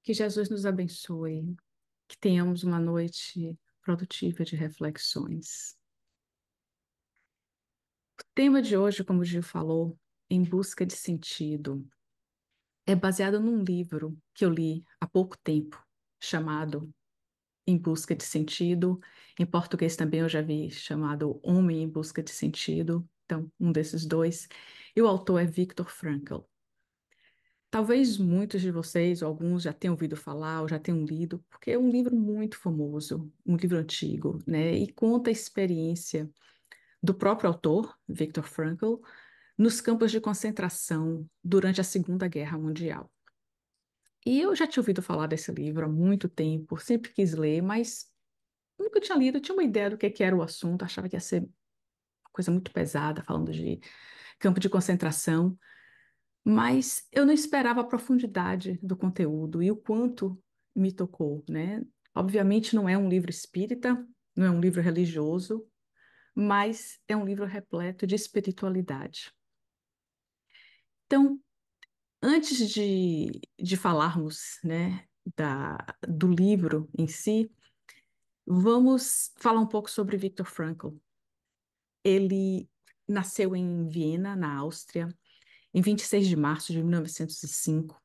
Que Jesus nos abençoe, que tenhamos uma noite produtiva de reflexões. O tema de hoje, como o Gil falou, Em Busca de Sentido, é baseado num livro que eu li há pouco tempo, chamado Em Busca de Sentido. Em português também eu já vi chamado Homem em Busca de Sentido, então um desses dois. E o autor é Viktor Frankl. Talvez muitos de vocês, ou alguns, já tenham ouvido falar ou já tenham lido, porque é um livro muito famoso, um livro antigo, né? E conta a experiência do próprio autor, Viktor Frankl, nos campos de concentração durante a Segunda Guerra Mundial. E eu já tinha ouvido falar desse livro há muito tempo, sempre quis ler, mas nunca tinha lido, tinha uma ideia do que era o assunto, achava que ia ser uma coisa muito pesada, falando de campo de concentração. Mas eu não esperava a profundidade do conteúdo e o quanto me tocou, né? Obviamente não é um livro espírita, não é um livro religioso, mas é um livro repleto de espiritualidade. Então, antes de falarmos, né, do livro em si, vamos falar um pouco sobre Viktor Frankl. Ele nasceu em Viena, na Áustria, em 26 de março de 1905.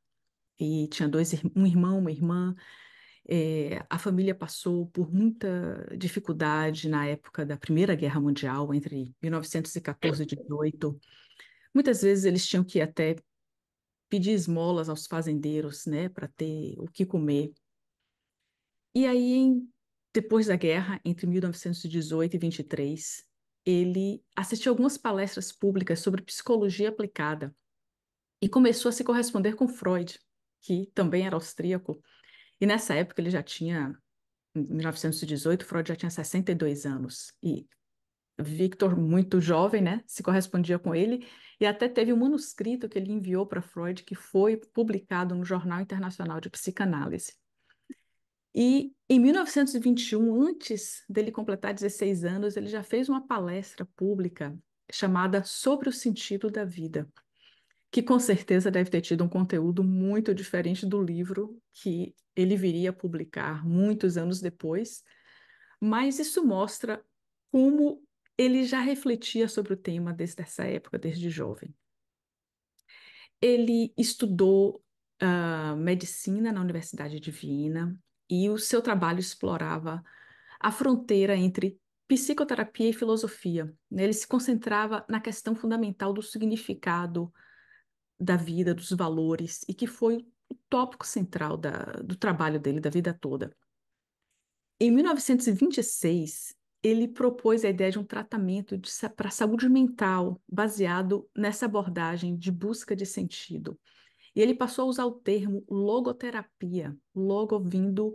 E tinha um irmão, uma irmã. A família passou por muita dificuldade na época da Primeira Guerra Mundial, entre 1914 e 18. Muitas vezes eles tinham que até pedir esmolas aos fazendeiros, né, para ter o que comer. E aí, depois da guerra, entre 1918 e 23, ele assistiu algumas palestras públicas sobre psicologia aplicada e começou a se corresponder com Freud, que também era austríaco. E nessa época ele já tinha, em 1918, Freud já tinha 62 anos. E Victor, muito jovem, né, se correspondia com ele e até teve um manuscrito que ele enviou para Freud que foi publicado no Jornal Internacional de Psicanálise. E em 1921, antes dele completar 16 anos, ele já fez uma palestra pública chamada Sobre o Sentido da Vida, que com certeza deve ter tido um conteúdo muito diferente do livro que ele viria a publicar muitos anos depois, mas isso mostra como ele já refletia sobre o tema desde essa época, desde jovem. Ele estudou medicina na Universidade de Viena e o seu trabalho explorava a fronteira entre psicoterapia e filosofia, né? Ele se concentrava na questão fundamental do significado da vida, dos valores, e que foi o tópico central do trabalho dele, da vida toda. Em 1926, ele propôs a ideia de um tratamento para a saúde mental, baseado nessa abordagem de busca de sentido. E ele passou a usar o termo logoterapia, logo vindo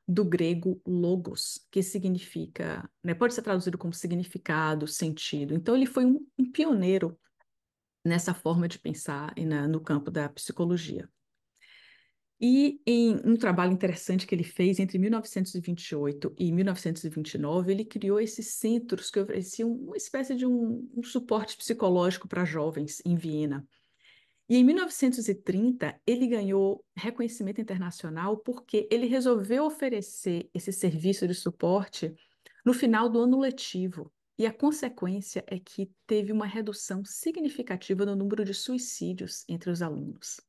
do grego logos, que significa, né, pode ser traduzido como significado, sentido. Então, ele foi um pioneiro nessa forma de pensar no campo da psicologia. E em um trabalho interessante que ele fez entre 1928 e 1929, ele criou esses centros que ofereciam uma espécie de um suporte psicológico para jovens em Viena. E em 1930, ele ganhou reconhecimento internacional porque ele resolveu oferecer esse serviço de suporte no final do ano letivo. E a consequência é que teve uma redução significativa no número de suicídios entre os alunos.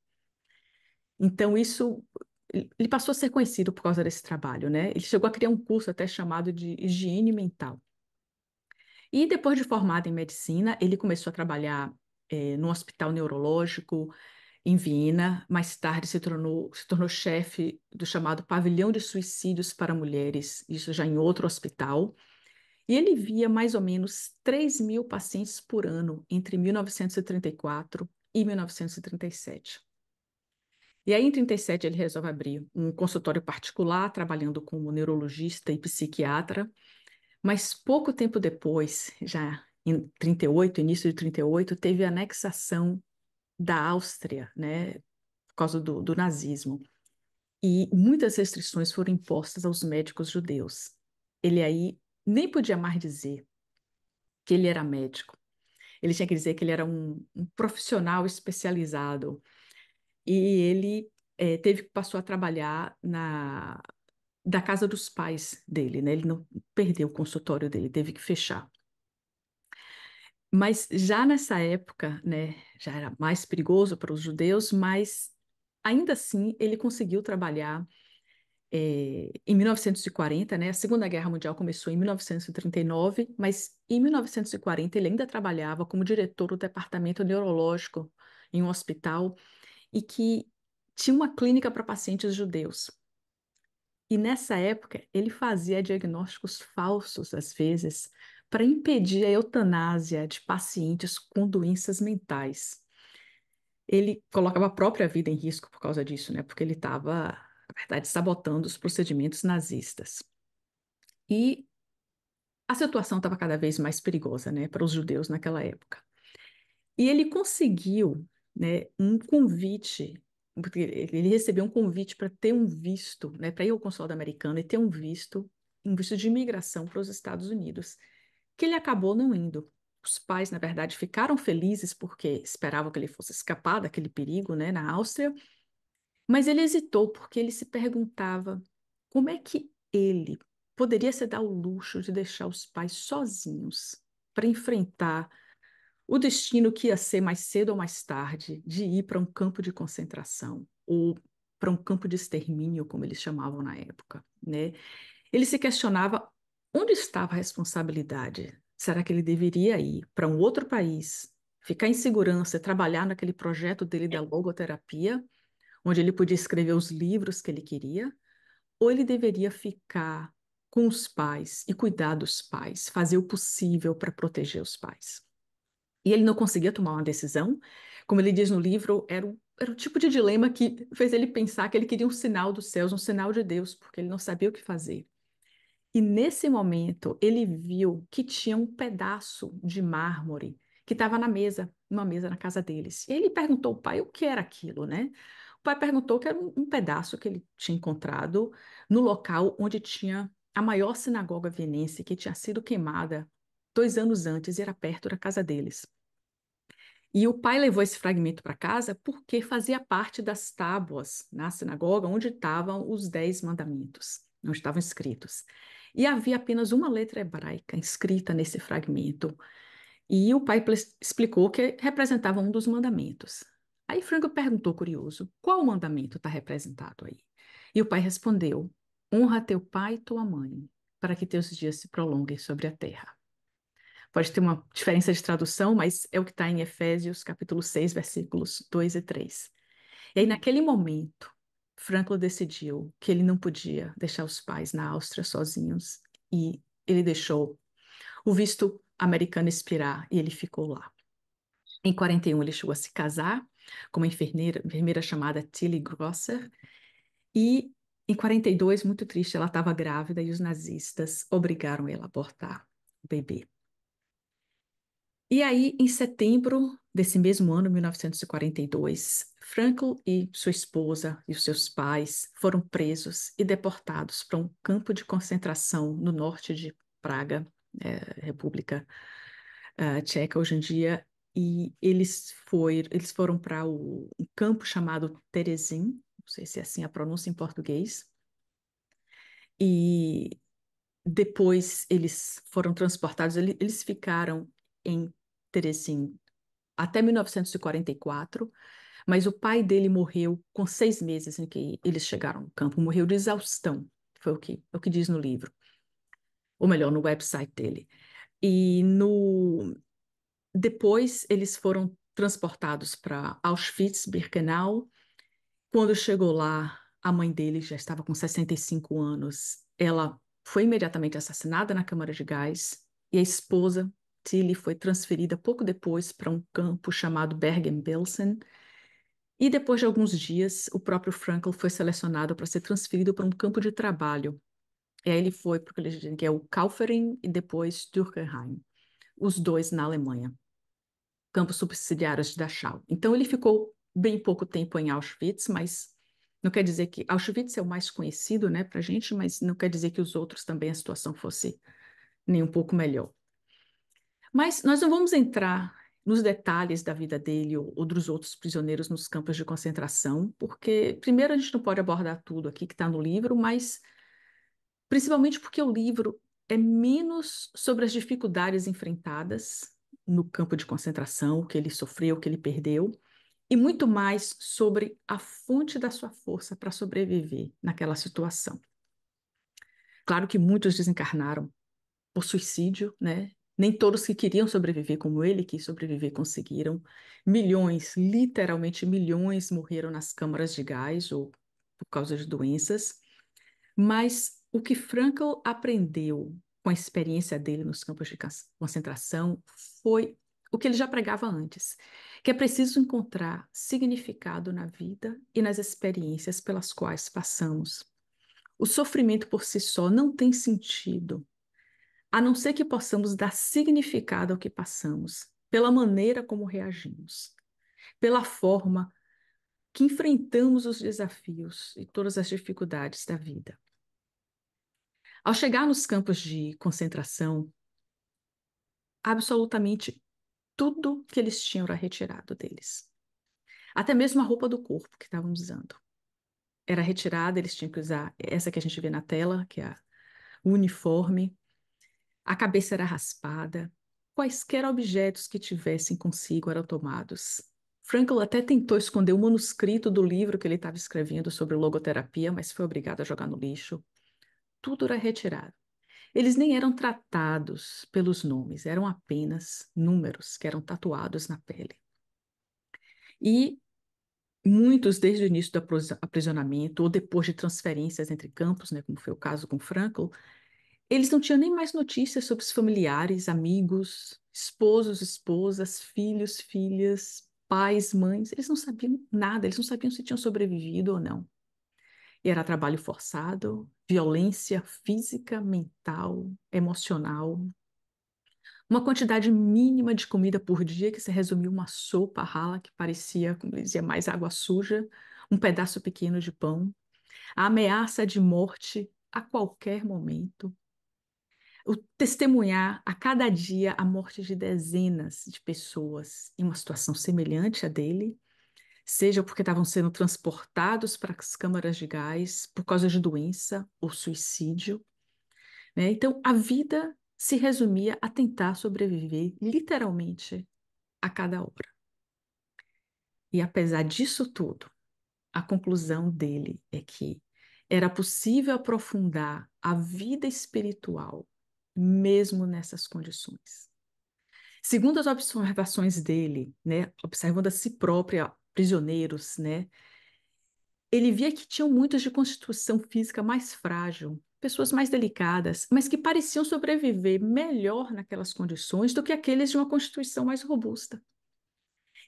Então, ele passou a ser conhecido por causa desse trabalho, né? Ele chegou a criar um curso até chamado de higiene mental. E depois de formado em medicina, ele começou a trabalhar no hospital neurológico em Viena. Mais tarde se tornou chefe do chamado Pavilhão de Suicídios para Mulheres, isso já em outro hospital. E ele via mais ou menos 3.000 pacientes por ano entre 1934 e 1937. E aí, em 37, ele resolve abrir um consultório particular, trabalhando como neurologista e psiquiatra. Mas pouco tempo depois, já em 38, início de 38, teve a anexação da Áustria, né, por causa do nazismo. E muitas restrições foram impostas aos médicos judeus. Ele aí nem podia mais dizer que ele era médico. Ele tinha que dizer que ele era um profissional especializado. E ele passou a trabalhar da casa dos pais dele, né? Ele não perdeu o consultório dele, teve que fechar. Mas já nessa época, né, já era mais perigoso para os judeus, mas ainda assim ele conseguiu trabalhar em 1940, né? A Segunda Guerra Mundial começou em 1939, mas em 1940 ele ainda trabalhava como diretor do departamento neurológico em um hospital e que tinha uma clínica para pacientes judeus. E nessa época, ele fazia diagnósticos falsos, às vezes, para impedir a eutanásia de pacientes com doenças mentais. Ele colocava a própria vida em risco por causa disso, né? Porque ele estava, na verdade, sabotando os procedimentos nazistas. E a situação estava cada vez mais perigosa, né, para os judeus naquela época. E ele conseguiu, né, um convite, porque ele recebeu um convite para ter um visto, né, para ir ao consulado americano e ter um visto de imigração para os Estados Unidos, que ele acabou não indo. Os pais, na verdade, ficaram felizes porque esperavam que ele fosse escapar daquele perigo, né, na Áustria, mas ele hesitou porque ele se perguntava como é que ele poderia se dar o luxo de deixar os pais sozinhos para enfrentar o destino que ia ser mais cedo ou mais tarde de ir para um campo de concentração ou para um campo de extermínio, como eles chamavam na época, né? Ele se questionava onde estava a responsabilidade. Será que ele deveria ir para um outro país, ficar em segurança, e trabalhar naquele projeto dele da logoterapia, onde ele podia escrever os livros que ele queria, ou ele deveria ficar com os pais e cuidar dos pais, fazer o possível para proteger os pais? E ele não conseguia tomar uma decisão. Como ele diz no livro, era o tipo de dilema que fez ele pensar que ele queria um sinal dos céus, um sinal de Deus, porque ele não sabia o que fazer. E nesse momento, ele viu que tinha um pedaço de mármore que estava na mesa, numa mesa na casa deles. E ele perguntou ao pai o que era aquilo, né? O pai perguntou que era um pedaço que ele tinha encontrado no local onde tinha a maior sinagoga vienense, que tinha sido queimada 2 anos antes e era perto da casa deles. E o pai levou esse fragmento para casa porque fazia parte das tábuas na sinagoga onde estavam os 10 mandamentos, onde estavam escritos. E havia apenas uma letra hebraica escrita nesse fragmento. E o pai explicou que representava um dos mandamentos. Aí Franco perguntou, curioso, qual mandamento está representado aí? E o pai respondeu: honra teu pai e tua mãe, para que teus dias se prolonguem sobre a terra. Pode ter uma diferença de tradução, mas é o que está em Efésios, capítulo 6, versículos 2 e 3. E aí, naquele momento, Franklin decidiu que ele não podia deixar os pais na Áustria sozinhos e ele deixou o visto americano expirar e ele ficou lá. Em 41, ele chegou a se casar com uma enfermeira chamada Tilly Grosser e em 42, muito triste, ela estava grávida e os nazistas obrigaram ela a abortar o bebê. E aí, em setembro desse mesmo ano, 1942, Frankl e sua esposa e os seus pais foram presos e deportados para um campo de concentração no norte de Praga, República Tcheca hoje em dia, e eles foram para um campo chamado Terezin, não sei se é assim a pronúncia em português, e depois eles foram transportados, eles ficaram em Terezin até 1944, mas o pai dele morreu com 6 meses em que eles chegaram no campo, morreu de exaustão, foi o que diz no livro, ou melhor, no website dele. E depois eles foram transportados para Auschwitz-Birkenau. Quando chegou lá, a mãe dele já estava com 65 anos. Ela foi imediatamente assassinada na câmara de gás e a esposa, Tilly, foi transferida pouco depois para um campo chamado Bergen-Belsen. E depois de alguns dias, o próprio Frankl foi selecionado para ser transferido para um campo de trabalho. E aí ele foi para o que eles dizem que é o Kaufering e depois Türkenheim, os dois na Alemanha, campos subsidiários de Dachau. Então ele ficou bem pouco tempo em Auschwitz, mas não quer dizer que Auschwitz é o mais conhecido, né, para a gente, mas não quer dizer que os outros também a situação fosse nem um pouco melhor. Mas nós não vamos entrar nos detalhes da vida dele ou dos outros prisioneiros nos campos de concentração, porque, primeiro, a gente não pode abordar tudo aqui que está no livro, mas principalmente porque o livro é menos sobre as dificuldades enfrentadas no campo de concentração, o que ele sofreu, o que ele perdeu, e muito mais sobre a fonte da sua força para sobreviver naquela situação. Claro que muitos desencarnaram por suicídio, né? Nem todos que queriam sobreviver como ele quis sobreviver conseguiram. Milhões, literalmente milhões, morreram nas câmaras de gás ou por causa de doenças. Mas o que Frankl aprendeu com a experiência dele nos campos de concentração foi o que ele já pregava antes, que é preciso encontrar significado na vida e nas experiências pelas quais passamos. O sofrimento por si só não tem sentido, a não ser que possamos dar significado ao que passamos, pela maneira como reagimos, pela forma que enfrentamos os desafios e todas as dificuldades da vida. Ao chegar nos campos de concentração, absolutamente tudo que eles tinham era retirado deles. Até mesmo a roupa do corpo que estavam usando era retirada, eles tinham que usar essa que a gente vê na tela, que é o uniforme. A cabeça era raspada. Quaisquer objetos que tivessem consigo eram tomados. Frankl até tentou esconder o manuscrito do livro que ele estava escrevendo sobre logoterapia, mas foi obrigado a jogar no lixo. Tudo era retirado. Eles nem eram tratados pelos nomes, eram apenas números que eram tatuados na pele. E muitos, desde o início do aprisionamento ou depois de transferências entre campos, né, como foi o caso com Frankl, eles não tinham nem mais notícias sobre os familiares, amigos, esposos, esposas, filhos, filhas, pais, mães. Eles não sabiam nada, eles não sabiam se tinham sobrevivido ou não. E era trabalho forçado, violência física, mental, emocional, uma quantidade mínima de comida por dia que se resumia uma sopa rala que parecia, como dizia, mais água suja, um pedaço pequeno de pão, a ameaça de morte a qualquer momento, o testemunhar a cada dia a morte de dezenas de pessoas em uma situação semelhante à dele, seja porque estavam sendo transportados para as câmaras de gás por causa de doença ou suicídio, né? Então, a vida se resumia a tentar sobreviver literalmente a cada hora. E apesar disso tudo, a conclusão dele é que era possível aprofundar a vida espiritual mesmo nessas condições. Segundo as observações dele, né, observando a si própria, prisioneiros, né, ele via que tinham muitos de constituição física mais frágil, pessoas mais delicadas, mas que pareciam sobreviver melhor naquelas condições do que aqueles de uma constituição mais robusta.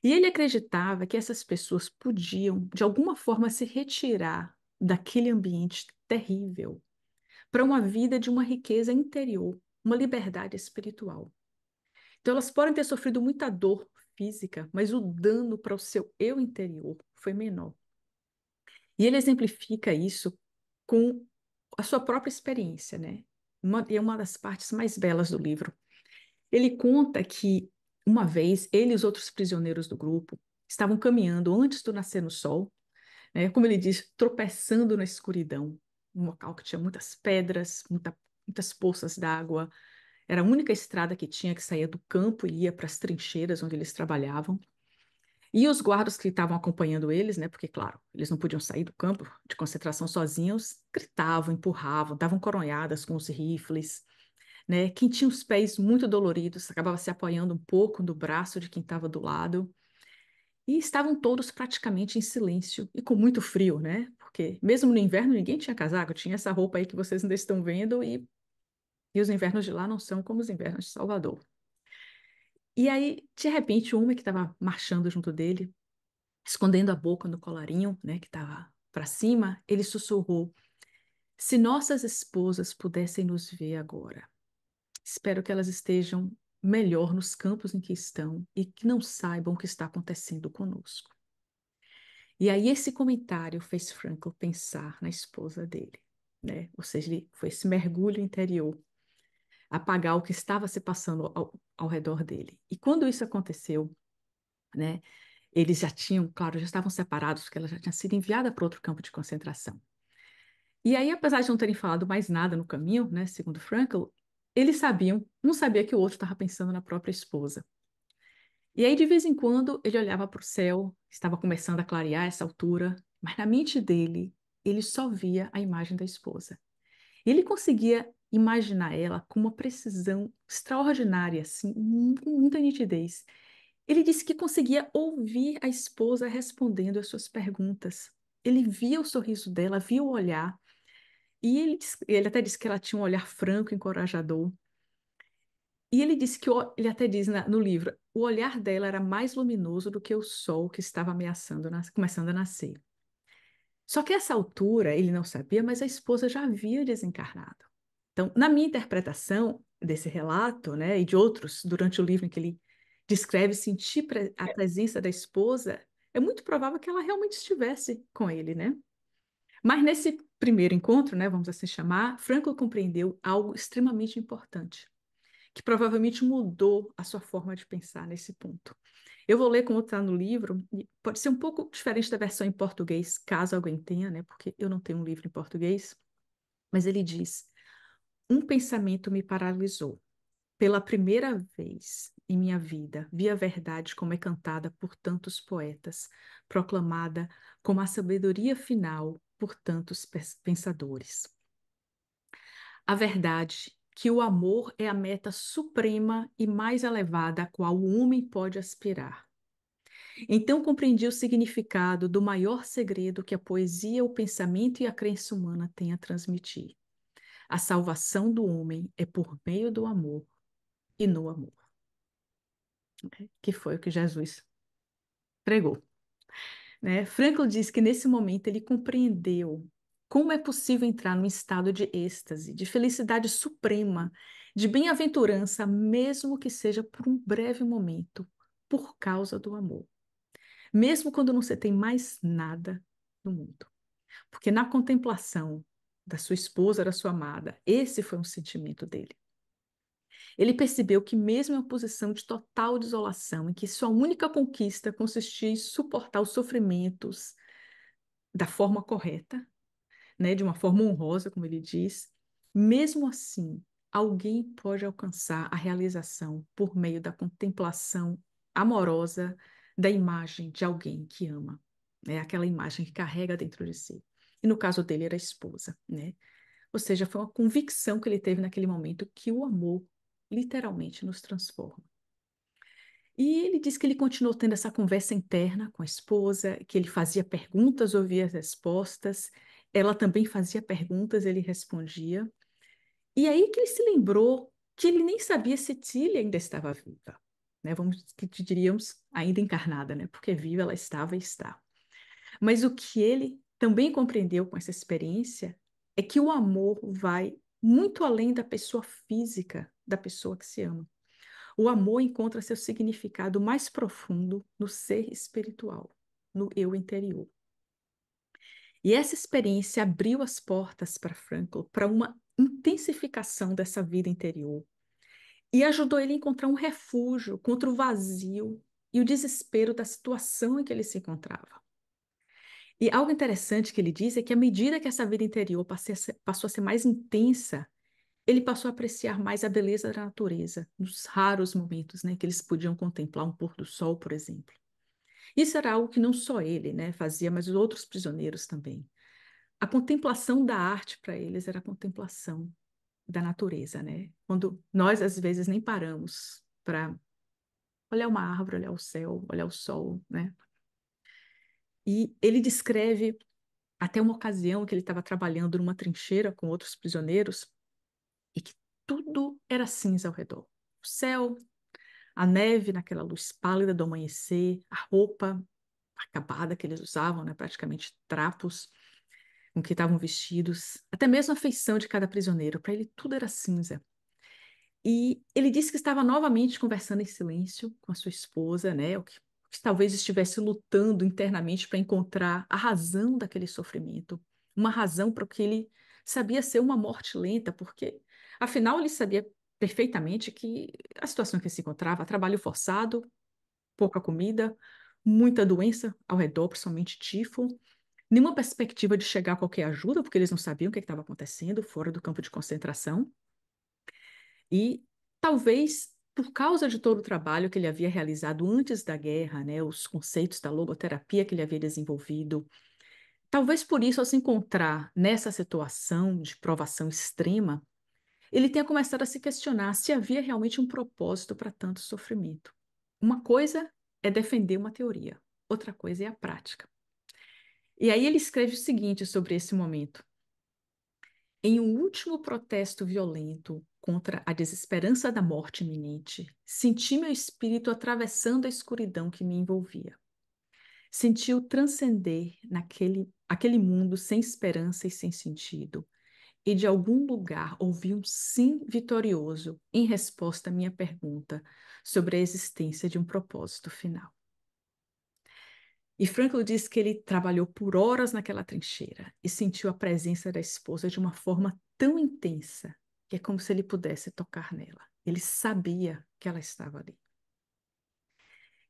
E ele acreditava que essas pessoas podiam, de alguma forma, se retirar daquele ambiente terrível para uma vida de uma riqueza interior, uma liberdade espiritual. Então, elas podem ter sofrido muita dor física, mas o dano para o seu eu interior foi menor. E ele exemplifica isso com a sua própria experiência, né? E é uma das partes mais belas do livro. Ele conta que uma vez ele e os outros prisioneiros do grupo estavam caminhando antes do nascer no sol, né? Como ele diz, tropeçando na escuridão, um local que tinha muitas pedras, muitas poças d'água. Era a única estrada que tinha que saía do campo e ia para as trincheiras onde eles trabalhavam. E os guardas que estavam acompanhando eles, né? Porque, claro, eles não podiam sair do campo de concentração sozinhos, gritavam, empurravam, davam coronhadas com os rifles, né? Quem tinha os pés muito doloridos acabava se apoiando um pouco no braço de quem estava do lado. E estavam todos praticamente em silêncio e com muito frio, né? Porque mesmo no inverno ninguém tinha casaco, tinha essa roupa aí que vocês ainda estão vendo e os invernos de lá não são como os invernos de Salvador. E aí, de repente, o homem que estava marchando junto dele, escondendo a boca no colarinho, né, que estava para cima, ele sussurrou: Se nossas esposas pudessem nos ver agora, espero que elas estejam melhor nos campos em que estão e que não saibam o que está acontecendo conosco. E aí esse comentário fez Frankl pensar na esposa dele, né? Ou seja, ele foi esse mergulho interior, apagar o que estava se passando ao redor dele. E quando isso aconteceu, né, eles já tinham, claro, já estavam separados, porque ela já tinha sido enviada para outro campo de concentração. E aí, apesar de não terem falado mais nada no caminho, né, segundo Frankl, eles sabiam, um sabia que o outro estava pensando na própria esposa. E aí, de vez em quando, ele olhava para o céu, estava começando a clarear essa altura, mas na mente dele, ele só via a imagem da esposa. Ele conseguia imaginar ela com uma precisão extraordinária, assim, com muita nitidez. Ele disse que conseguia ouvir a esposa respondendo às suas perguntas. Ele via o sorriso dela, via o olhar, e ele até disse que ela tinha um olhar franco, encorajador. E ele disse que, ele até diz no livro, o olhar dela era mais luminoso do que o sol que estava ameaçando, começando a nascer. Só que a essa altura, ele não sabia, mas a esposa já havia desencarnado. Então, na minha interpretação desse relato, né, e de outros, durante o livro em que ele descreve sentir a presença da esposa, é muito provável que ela realmente estivesse com ele, né? Mas nesse primeiro encontro, né, vamos assim chamar, Franklin compreendeu algo extremamente importante, que provavelmente mudou a sua forma de pensar nesse ponto. Eu vou ler como está no livro, e pode ser um pouco diferente da versão em português, caso alguém tenha, né, porque eu não tenho um livro em português, mas ele diz: um pensamento me paralisou. Pela primeira vez em minha vida, vi a verdade como é cantada por tantos poetas, proclamada como a sabedoria final por tantos pensadores. A verdade que o amor é a meta suprema e mais elevada a qual o homem pode aspirar. Então compreendi o significado do maior segredo que a poesia, o pensamento e a crença humana têm a transmitir. A salvação do homem é por meio do amor e no amor, né? Que foi o que Jesus pregou, né? Frankl diz que nesse momento ele compreendeu como é possível entrar num estado de êxtase, de felicidade suprema, de bem-aventurança, mesmo que seja por um breve momento, por causa do amor. Mesmo quando não se tem mais nada no mundo. Porque na contemplação da sua esposa, da sua amada, esse foi um sentimento dele. Ele percebeu que, mesmo em uma posição de total desolação, em que sua única conquista consistia em suportar os sofrimentos da forma correta, né, de uma forma honrosa, como ele diz, mesmo assim, alguém pode alcançar a realização por meio da contemplação amorosa da imagem de alguém que ama, né, aquela imagem que carrega dentro de si. E no caso dele era a esposa, né? Ou seja, foi uma convicção que ele teve naquele momento que o amor literalmente nos transforma. E ele diz que ele continuou tendo essa conversa interna com a esposa, que ele fazia perguntas, ouvia as respostas, ela também fazia perguntas, ele respondia. E aí que ele se lembrou que ele nem sabia se Tília ainda estava viva, né? Vamos que diríamos ainda encarnada, né? Porque viva ela estava e está. Mas o que ele também compreendeu com essa experiência é que o amor vai muito além da pessoa física, da pessoa que se ama. O amor encontra seu significado mais profundo no ser espiritual, no eu interior. E essa experiência abriu as portas para Frankl para uma intensificação dessa vida interior e ajudou ele a encontrar um refúgio contra o vazio e o desespero da situação em que ele se encontrava. E algo interessante que ele diz é que à medida que essa vida interior passou a ser mais intensa, ele passou a apreciar mais a beleza da natureza, nos raros momentos, né, que eles podiam contemplar um pôr do sol, por exemplo. Isso era algo que não só ele, né, fazia, mas os outros prisioneiros também. A contemplação da arte para eles era a contemplação da natureza, né? Quando nós às vezes nem paramos para olhar uma árvore, olhar o céu, olhar o sol, né? E ele descreve até uma ocasião que ele estava trabalhando numa trincheira com outros prisioneiros e que tudo era cinza ao redor. O céu, a neve naquela luz pálida do amanhecer, a roupa acabada que eles usavam, né, praticamente trapos com que estavam vestidos, até mesmo a feição de cada prisioneiro, para ele tudo era cinza. E ele disse que estava novamente conversando em silêncio com a sua esposa, né, o que talvez estivesse lutando internamente para encontrar a razão daquele sofrimento, uma razão para o que ele sabia ser uma morte lenta, porque afinal ele sabia perfeitamente que a situação em que se encontrava, trabalho forçado, pouca comida, muita doença ao redor, principalmente tifo, nenhuma perspectiva de chegar a qualquer ajuda, porque eles não sabiam o que estava acontecendo fora do campo de concentração. E talvez por causa de todo o trabalho que ele havia realizado antes da guerra, né, os conceitos da logoterapia que ele havia desenvolvido, talvez por isso, ao se encontrar nessa situação de provação extrema, ele tenha começado a se questionar se havia realmente um propósito para tanto sofrimento. Uma coisa é defender uma teoria, outra coisa é a prática. E aí ele escreve o seguinte sobre esse momento. Em um último protesto violento contra a desesperança da morte iminente, senti meu espírito atravessando a escuridão que me envolvia. Senti-o transcender aquele mundo sem esperança e sem sentido, e de algum lugar ouvi um sim vitorioso em resposta à minha pergunta sobre a existência de um propósito final. E Franklin diz que ele trabalhou por horas naquela trincheira e sentiu a presença da esposa de uma forma tão intensa que é como se ele pudesse tocar nela. Ele sabia que ela estava ali.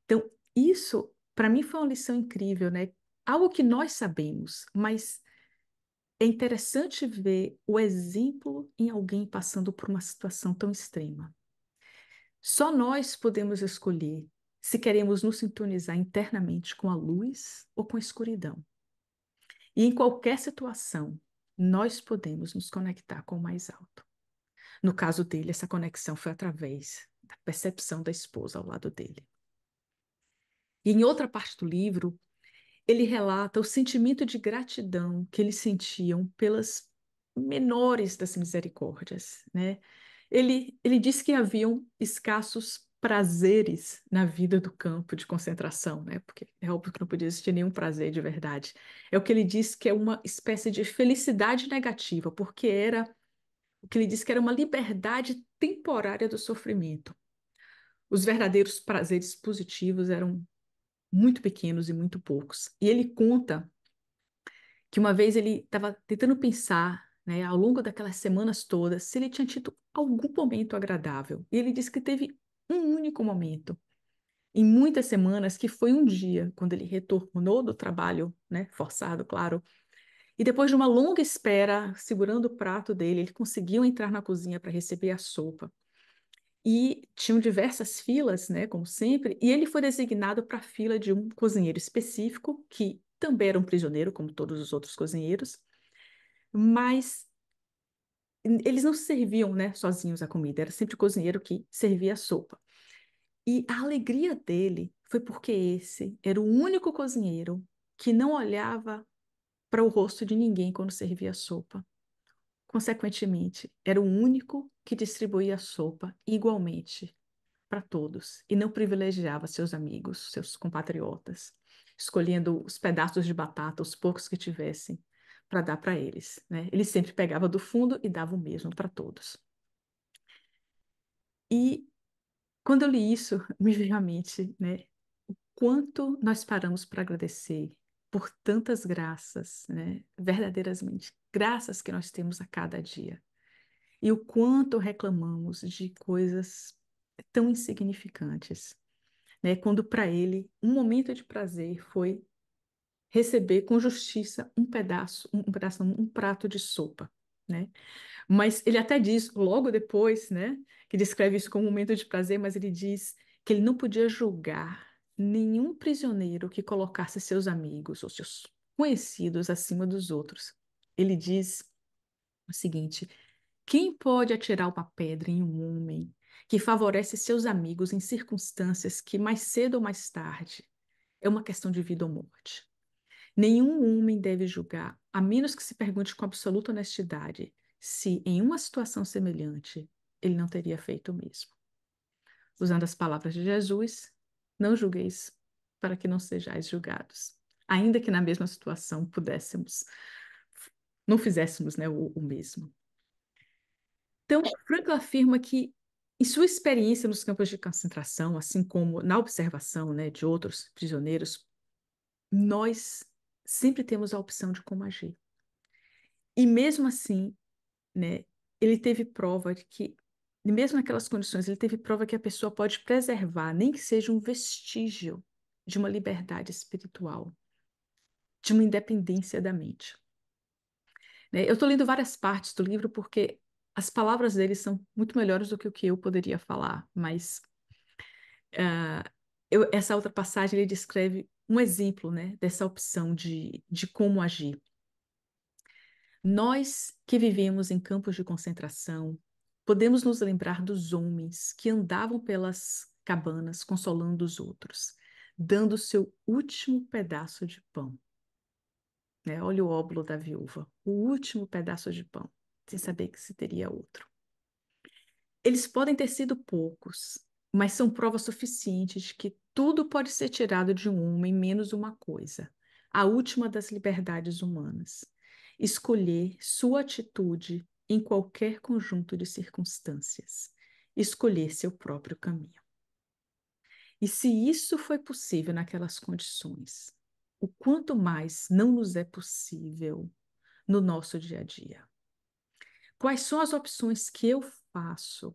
Então, isso, para mim, foi uma lição incrível, né? Algo que nós sabemos, mas é interessante ver o exemplo em alguém passando por uma situação tão extrema. Só nós podemos escolher se queremos nos sintonizar internamente com a luz ou com a escuridão. E em qualquer situação, nós podemos nos conectar com o mais alto. No caso dele, essa conexão foi através da percepção da esposa ao lado dele. E em outra parte do livro, ele relata o sentimento de gratidão que eles sentiam pelas menores das misericórdias, né? Ele disse que haviam escassos prazeres na vida do campo de concentração, né? Porque é óbvio que não podia existir nenhum prazer de verdade. É o que ele diz que é uma espécie de felicidade negativa, porque era o que ele diz que era uma liberdade temporária do sofrimento. Os verdadeiros prazeres positivos eram muito pequenos e muito poucos. E ele conta que uma vez ele estava tentando pensar, né, ao longo daquelas semanas todas, se ele tinha tido algum momento agradável. E ele disse que teve um único momento, em muitas semanas, que foi um dia, quando ele retornou do trabalho, né, forçado, claro. E depois de uma longa espera, segurando o prato dele, ele conseguiu entrar na cozinha para receber a sopa. E tinham diversas filas, né, como sempre, e ele foi designado para a fila de um cozinheiro específico, que também era um prisioneiro, como todos os outros cozinheiros, mas eles não serviam, né, sozinhos a comida, era sempre o cozinheiro que servia a sopa. E a alegria dele foi porque esse era o único cozinheiro que não olhava para o rosto de ninguém quando servia a sopa. Consequentemente, era o único que distribuía a sopa igualmente para todos e não privilegiava seus amigos, seus compatriotas, escolhendo os pedaços de batata, os poucos que tivessem, para dar para eles, né? Ele sempre pegava do fundo e dava o mesmo para todos. E quando eu li isso, me veio à mente, né, quanto nós paramos para agradecer por tantas graças, né, verdadeiramente, graças que nós temos a cada dia. E o quanto reclamamos de coisas tão insignificantes, né? Quando para ele um momento de prazer foi receber com justiça um prato de sopa, né? Mas ele até diz logo depois, né, que descreve isso como um momento de prazer, mas ele diz que ele não podia julgar nenhum prisioneiro que colocasse seus amigos ou seus conhecidos acima dos outros. Ele diz o seguinte: quem pode atirar uma pedra em um homem que favorece seus amigos em circunstâncias que mais cedo ou mais tarde é uma questão de vida ou morte? Nenhum homem deve julgar, a menos que se pergunte com absoluta honestidade se, em uma situação semelhante, ele não teria feito o mesmo. Usando as palavras de Jesus, não julgueis para que não sejais julgados. Ainda que na mesma situação pudéssemos, não fizéssemos, né, o mesmo. Então, Frankl afirma que, em sua experiência nos campos de concentração, assim como na observação, né, de outros prisioneiros, nós sempre temos a opção de como agir. E mesmo assim, né, ele teve prova de que E mesmo naquelas condições, ele teve prova que a pessoa pode preservar, nem que seja um vestígio de uma liberdade espiritual, de uma independência da mente. Né? Eu estou lendo várias partes do livro porque as palavras dele são muito melhores do que o que eu poderia falar, mas ah, essa outra passagem ele descreve um exemplo, né, dessa opção de como agir. Nós que vivemos em campos de concentração, podemos nos lembrar dos homens que andavam pelas cabanas consolando os outros, dando seu último pedaço de pão. Né? Olha o óbolo da viúva, o último pedaço de pão, sem saber que se teria outro. Eles podem ter sido poucos, mas são prova suficiente de que tudo pode ser tirado de um homem menos uma coisa, a última das liberdades humanas: escolher sua atitude em qualquer conjunto de circunstâncias, escolher seu próprio caminho. E se isso foi possível naquelas condições, o quanto mais não nos é possível no nosso dia a dia? Quais são as opções que eu faço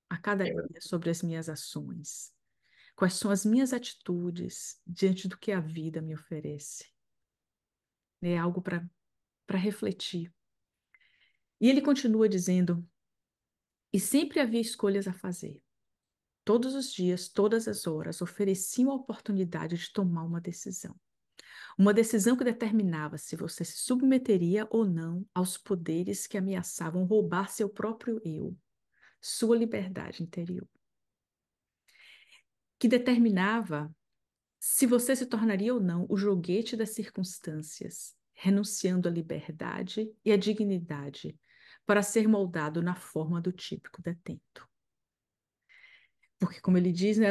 a cada dia sobre as minhas ações? Quais são as minhas atitudes diante do que a vida me oferece? É algo para refletir. E ele continua dizendo: e sempre havia escolhas a fazer. Todos os dias, todas as horas, ofereciam a oportunidade de tomar uma decisão. Uma decisão que determinava se você se submeteria ou não aos poderes que ameaçavam roubar seu próprio eu, sua liberdade interior. Que determinava se você se tornaria ou não o joguete das circunstâncias, renunciando à liberdade e à dignidade para ser moldado na forma do típico detento. Porque, como ele diz, né,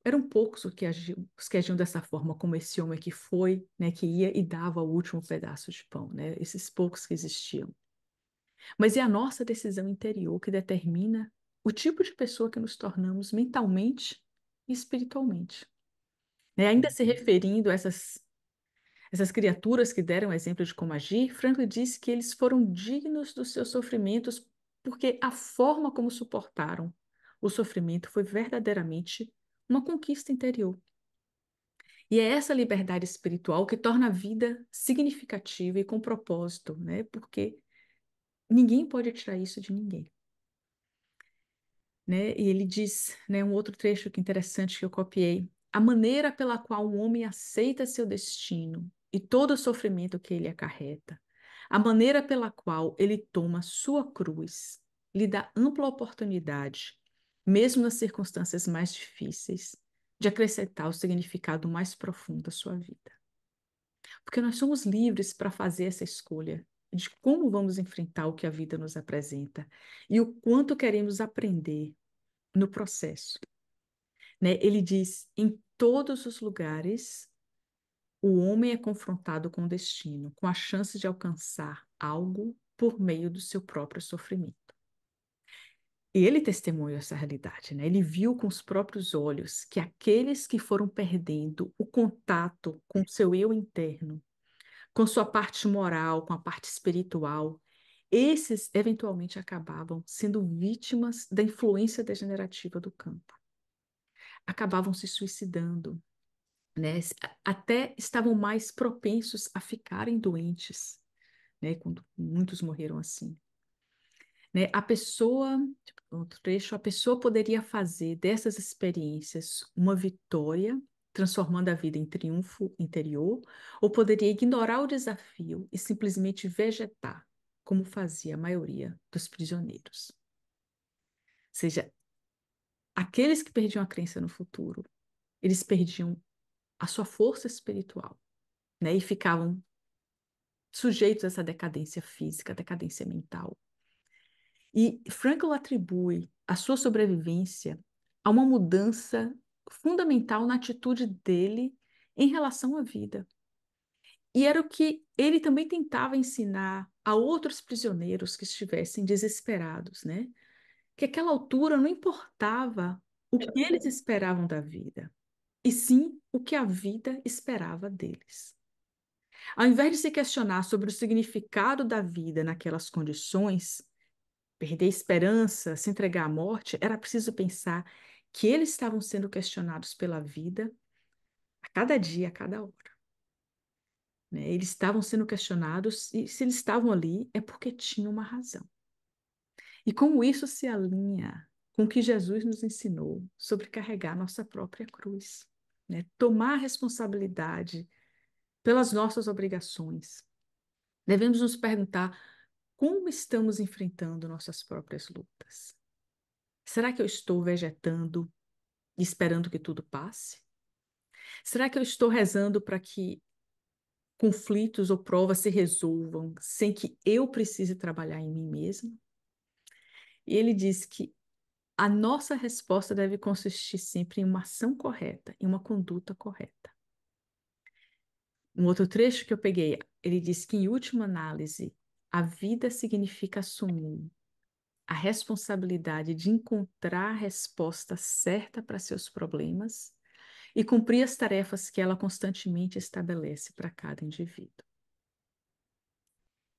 eram poucos os que agiam dessa forma, como esse homem que foi, né, que ia e dava o último pedaço de pão, né, esses poucos que existiam. Mas é a nossa decisão interior que determina o tipo de pessoa que nos tornamos mentalmente e espiritualmente. Né? Ainda se referindo a essas criaturas que deram exemplo de como agir, Franklin disse que eles foram dignos dos seus sofrimentos porque a forma como suportaram o sofrimento foi verdadeiramente uma conquista interior. E é essa liberdade espiritual que torna a vida significativa e com propósito, né? Porque ninguém pode tirar isso de ninguém. Né? E ele diz, né, um outro trecho que é interessante que eu copiei: a maneira pela qual um homem aceita seu destino e todo o sofrimento que ele acarreta, a maneira pela qual ele toma sua cruz, lhe dá ampla oportunidade, mesmo nas circunstâncias mais difíceis, de acrescentar o significado mais profundo à sua vida. Porque nós somos livres para fazer essa escolha de como vamos enfrentar o que a vida nos apresenta e o quanto queremos aprender no processo, né? Ele diz: em todos os lugares, o homem é confrontado com o destino, com a chance de alcançar algo por meio do seu próprio sofrimento. E ele testemunhou essa realidade, né? Ele viu com os próprios olhos que aqueles que foram perdendo o contato com o seu eu interno, com sua parte moral, com a parte espiritual, esses eventualmente acabavam sendo vítimas da influência degenerativa do campo. Acabavam se suicidando, né? Até estavam mais propensos a ficarem doentes, né? Quando muitos morreram assim, né? A pessoa, tipo, outro trecho, a pessoa poderia fazer dessas experiências uma vitória, transformando a vida em triunfo interior, ou poderia ignorar o desafio e simplesmente vegetar, como fazia a maioria dos prisioneiros. Ou seja, aqueles que perdiam a crença no futuro, eles perdiam a sua força espiritual, né? E ficavam sujeitos a essa decadência física, decadência mental. E Frankl atribui a sua sobrevivência a uma mudança fundamental na atitude dele em relação à vida. E era o que ele também tentava ensinar a outros prisioneiros que estivessem desesperados, né? Que àquela altura não importava o que eles esperavam da vida, e sim o que a vida esperava deles. Ao invés de se questionar sobre o significado da vida naquelas condições, perder a esperança, se entregar à morte, era preciso pensar que eles estavam sendo questionados pela vida a cada dia, a cada hora, né? Eles estavam sendo questionados e se eles estavam ali é porque tinham uma razão. E como isso se alinha com o que Jesus nos ensinou sobre carregar nossa própria cruz, né? Tomar responsabilidade pelas nossas obrigações. Devemos nos perguntar como estamos enfrentando nossas próprias lutas. Será que eu estou vegetando e esperando que tudo passe? Será que eu estou rezando para que conflitos ou provas se resolvam sem que eu precise trabalhar em mim mesmo? E ele diz que a nossa resposta deve consistir sempre em uma ação correta, em uma conduta correta. Um outro trecho que eu peguei, ele diz que, em última análise, a vida significa assumir a responsabilidade de encontrar a resposta certa para seus problemas e cumprir as tarefas que ela constantemente estabelece para cada indivíduo.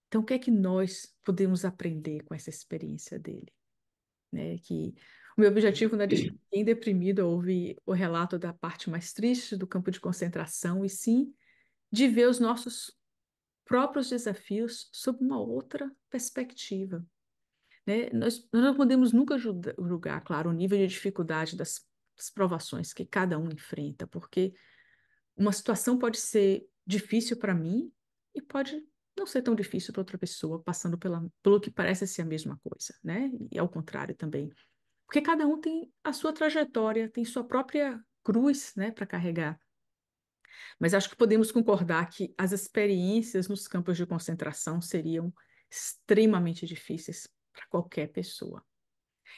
Então, o que é que nós podemos aprender com essa experiência dele? Né? Que o meu objetivo não é deixar ninguém deprimido ao ouvir o relato da parte mais triste do campo de concentração, e sim de ver os nossos próprios desafios sob uma outra perspectiva. Né? Nós não podemos nunca julgar, claro, o nível de dificuldade das provações que cada um enfrenta, porque uma situação pode ser difícil para mim e pode não ser tão difícil para outra pessoa, passando pelo que parece ser a mesma coisa, né? E ao contrário também. Porque cada um tem a sua trajetória, tem sua própria cruz, né, para carregar. Mas acho que podemos concordar que as experiências nos campos de concentração seriam extremamente difíceis para qualquer pessoa.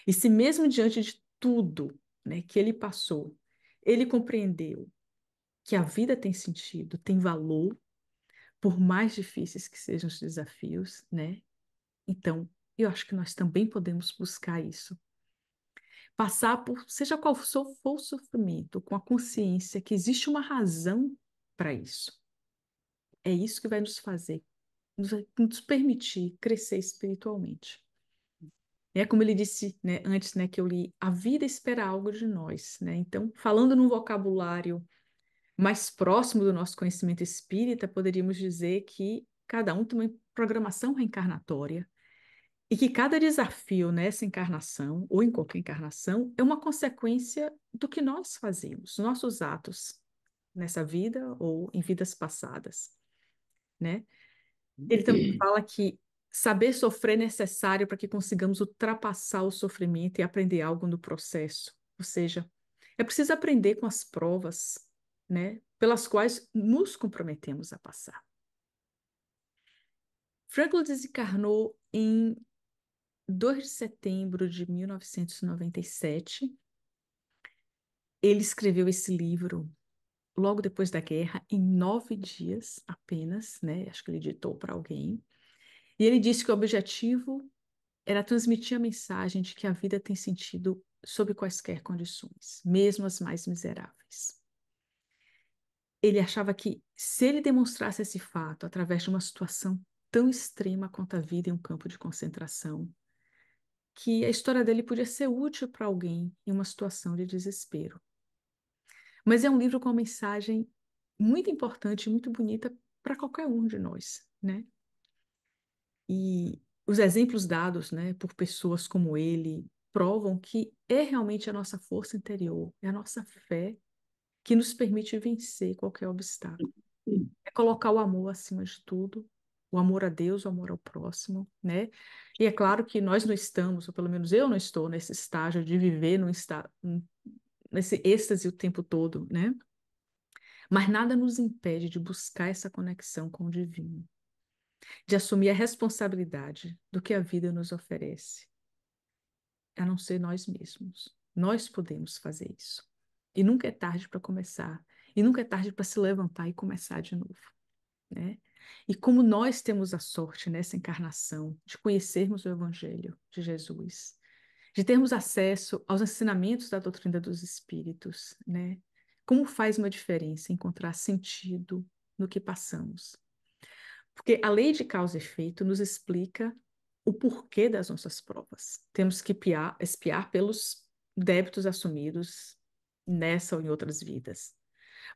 E se mesmo diante de tudo, né, que ele passou, ele compreendeu que a vida tem sentido, tem valor, por mais difíceis que sejam os desafios, né? Então, eu acho que nós também podemos buscar isso. Passar por, seja qual for o sofrimento, com a consciência que existe uma razão para isso. É isso que vai nos fazer, nos permitir crescer espiritualmente. É como ele disse, né, antes, né, que eu li, a vida espera algo de nós, né? Então, falando num vocabulário mais próximo do nosso conhecimento espírita, poderíamos dizer que cada um tem uma programação reencarnatória e que cada desafio nessa encarnação, ou em qualquer encarnação, é uma consequência do que nós fazemos, nossos atos nessa vida ou em vidas passadas, né? Ele também fala que saber sofrer é necessário para que consigamos ultrapassar o sofrimento e aprender algo no processo. Ou seja, é preciso aprender com as provas, né, pelas quais nos comprometemos a passar. Frankl desencarnou em 2 de setembro de 1997. Ele escreveu esse livro logo depois da guerra, em 9 dias apenas, né? Acho que ele ditou para alguém. E ele disse que o objetivo era transmitir a mensagem de que a vida tem sentido sob quaisquer condições, mesmo as mais miseráveis. Ele achava que, se ele demonstrasse esse fato através de uma situação tão extrema quanto a vida em um campo de concentração, que a história dele podia ser útil para alguém em uma situação de desespero. Mas é um livro com uma mensagem muito importante e muito bonita para qualquer um de nós, né? E os exemplos dados, né, por pessoas como ele provam que é realmente a nossa força interior, é a nossa fé que nos permite vencer qualquer obstáculo. É colocar o amor acima de tudo, o amor a Deus, o amor ao próximo, né? E é claro que nós não estamos, ou pelo menos eu não estou nesse estágio de viver nesse êxtase o tempo todo, né? Mas nada nos impede de buscar essa conexão com o divino, de assumir a responsabilidade do que a vida nos oferece, a não ser nós mesmos. Nós podemos fazer isso. E nunca é tarde para começar. E nunca é tarde para se levantar e começar de novo, né? E como nós temos a sorte nessa encarnação de conhecermos o Evangelho de Jesus, de termos acesso aos ensinamentos da doutrina dos Espíritos, né? Como faz uma diferença encontrar sentido no que passamos? Porque a lei de causa e efeito nos explica o porquê das nossas provas. Temos que espiar pelos débitos assumidos nessa ou em outras vidas.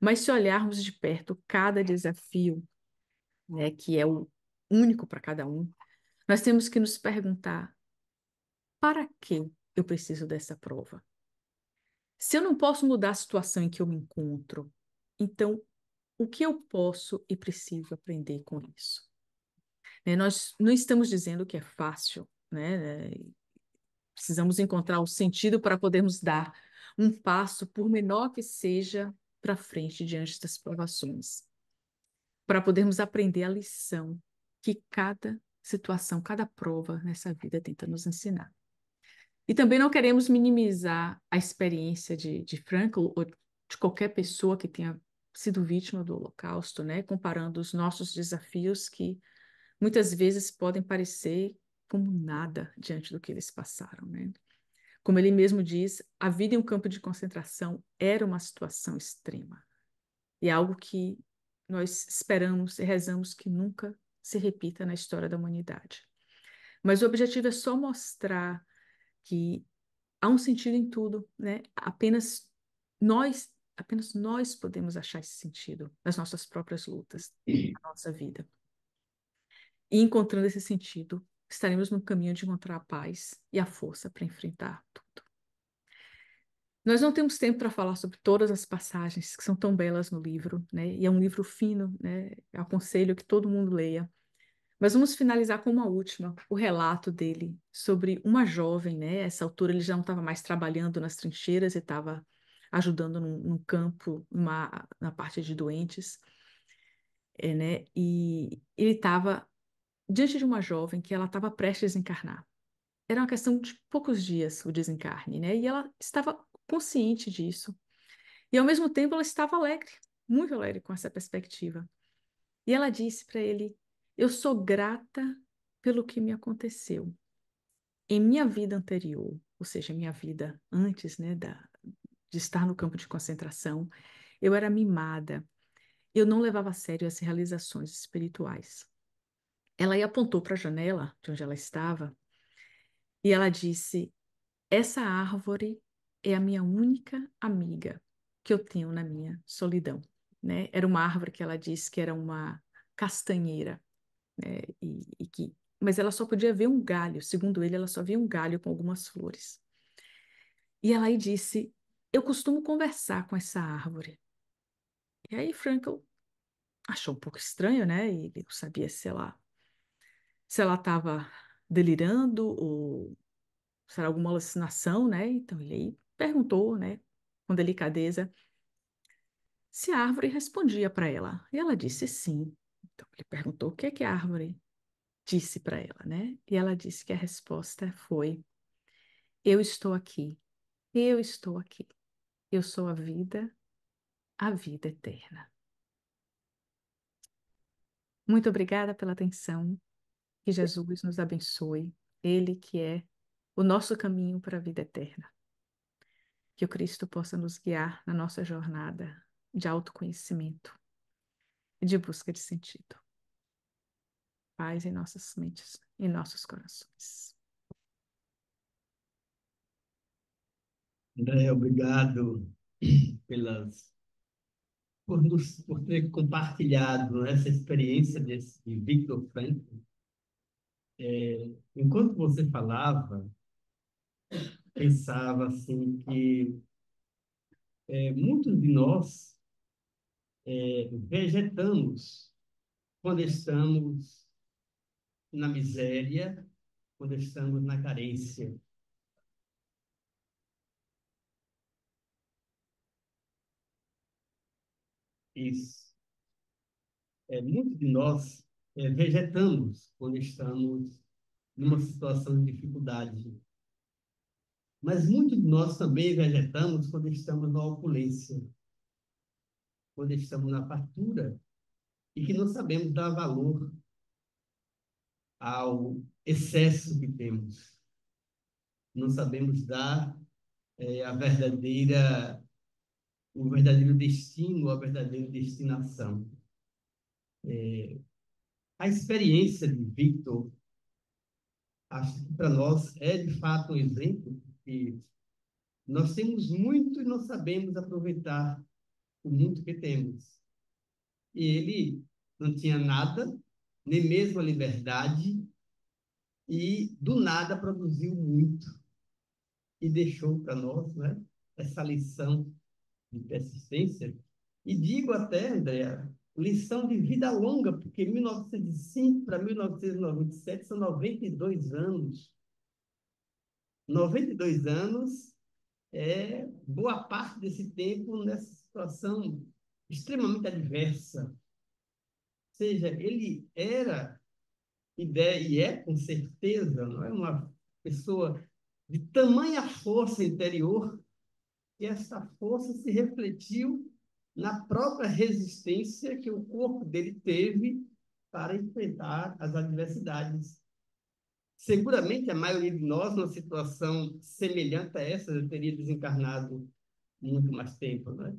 Mas se olharmos de perto cada desafio, né, que é o único para cada um, nós temos que nos perguntar: para que eu preciso dessa prova? Se eu não posso mudar a situação em que eu me encontro, então o que eu posso e preciso aprender com isso? Né, nós não estamos dizendo que é fácil, né? Precisamos encontrar o sentido para podermos dar um passo, por menor que seja, para frente diante das provações, para podermos aprender a lição que cada situação, cada prova nessa vida tenta nos ensinar. E também não queremos minimizar a experiência de Frankl ou de qualquer pessoa que tenha sido vítima do Holocausto, né? Comparando os nossos desafios que muitas vezes podem parecer como nada diante do que eles passaram, né? Como ele mesmo diz, a vida em um campo de concentração era uma situação extrema. E é algo que nós esperamos e rezamos que nunca se repita na história da humanidade. Mas o objetivo é só mostrar que há um sentido em tudo, né? Apenas nós podemos achar esse sentido nas nossas próprias lutas, na nossa vida. E encontrando esse sentido, estaremos no caminho de encontrar a paz e a força para enfrentar tudo. Nós não temos tempo para falar sobre todas as passagens que são tão belas no livro, né? E é um livro fino, né? Eu aconselho que todo mundo leia. Mas vamos finalizar com uma última, o relato dele sobre uma jovem, né? Essa altura ele já não estava mais trabalhando nas trincheiras, ele estava ajudando num campo, na parte de doentes, né? E ele estava diante de uma jovem que ela estava prestes a desencarnar. Era uma questão de poucos dias o desencarne, né? E ela estava consciente disso. E ao mesmo tempo ela estava alegre, muito alegre com essa perspectiva. E ela disse para ele: eu sou grata pelo que me aconteceu. Em minha vida anterior, ou seja, minha vida antes, né, de estar no campo de concentração, eu era mimada. Eu não levava a sério as realizações espirituais. Ela aí apontou para a janela de onde ela estava e ela disse: essa árvore é a minha única amiga que eu tenho na minha solidão, né? Era uma árvore que ela disse que era uma castanheira, né? Mas ela só podia ver um galho, segundo ele, ela só via um galho com algumas flores. E ela aí disse: eu costumo conversar com essa árvore. E aí Frankl achou um pouco estranho, né? E ele não sabia se ela estava delirando ou se era alguma alucinação, né? Então ele aí perguntou, né, com delicadeza, se a árvore respondia para ela. E ela disse sim. Então ele perguntou o que é que a árvore disse para ela, né? E ela disse que a resposta foi: eu estou aqui, eu estou aqui. Eu sou a vida eterna. Muito obrigada pela atenção. Que Jesus nos abençoe. Ele que é o nosso caminho para a vida eterna. Que o Cristo possa nos guiar na nossa jornada de autoconhecimento e de busca de sentido. Paz em nossas mentes e nossos corações. André, obrigado pelas, por ter compartilhado essa experiência de Viktor Frankl. Enquanto você falava, pensava assim que muitos de nós vegetamos quando estamos na miséria, quando estamos na carência. Isso. Muitos de nós vegetamos quando estamos numa situação de dificuldade. Mas muitos de nós também vegetamos quando estamos na opulência, quando estamos na fartura, e que não sabemos dar valor ao excesso que temos. Não sabemos dar a verdadeira, o verdadeiro destino, a verdadeira destinação. A experiência de Victor acho que para nós é de fato um exemplo, que nós temos muito e não sabemos aproveitar o muito que temos. E ele não tinha nada, nem mesmo a liberdade, e do nada produziu muito e deixou para nós, né, essa lição de persistência. E digo até, Andréa, lição de vida longa, porque 1905 para 1997 são 92 anos. 92 anos é boa parte desse tempo nessa situação extremamente adversa. Ou seja, ele era ideia, e é com certeza, não é uma pessoa de tamanha força interior, que essa força se refletiu na própria resistência que o corpo dele teve para enfrentar as adversidades. Seguramente a maioria de nós, numa situação semelhante a essa, eu teria desencarnado muito mais tempo, né?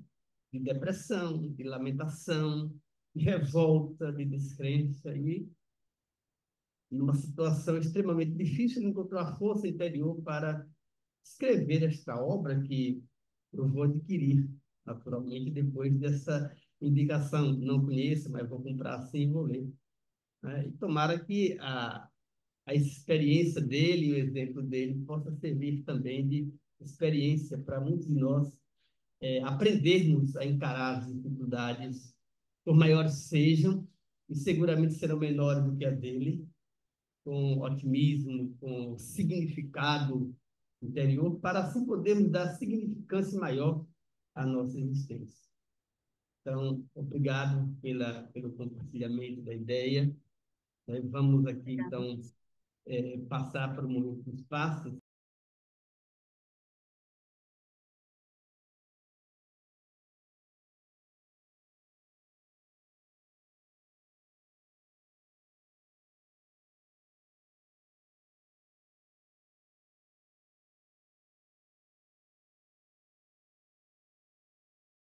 De depressão, de lamentação, de revolta, de descrença, e numa situação extremamente difícil, ele encontrou a força interior para escrever esta obra que eu vou adquirir, naturalmente, depois dessa indicação. Não conheço, mas vou comprar assim e vou ler. Né? E tomara que a experiência dele, o exemplo dele, possa servir também de experiência para muitos de nós aprendermos a encarar as dificuldades, por maiores sejam, e seguramente serão menores do que a dele, com otimismo, com significado interior, para assim podermos dar significância maior à nossa existência. Então, obrigado pelo compartilhamento da ideia. Vamos aqui, então, passar para o momento dos passos.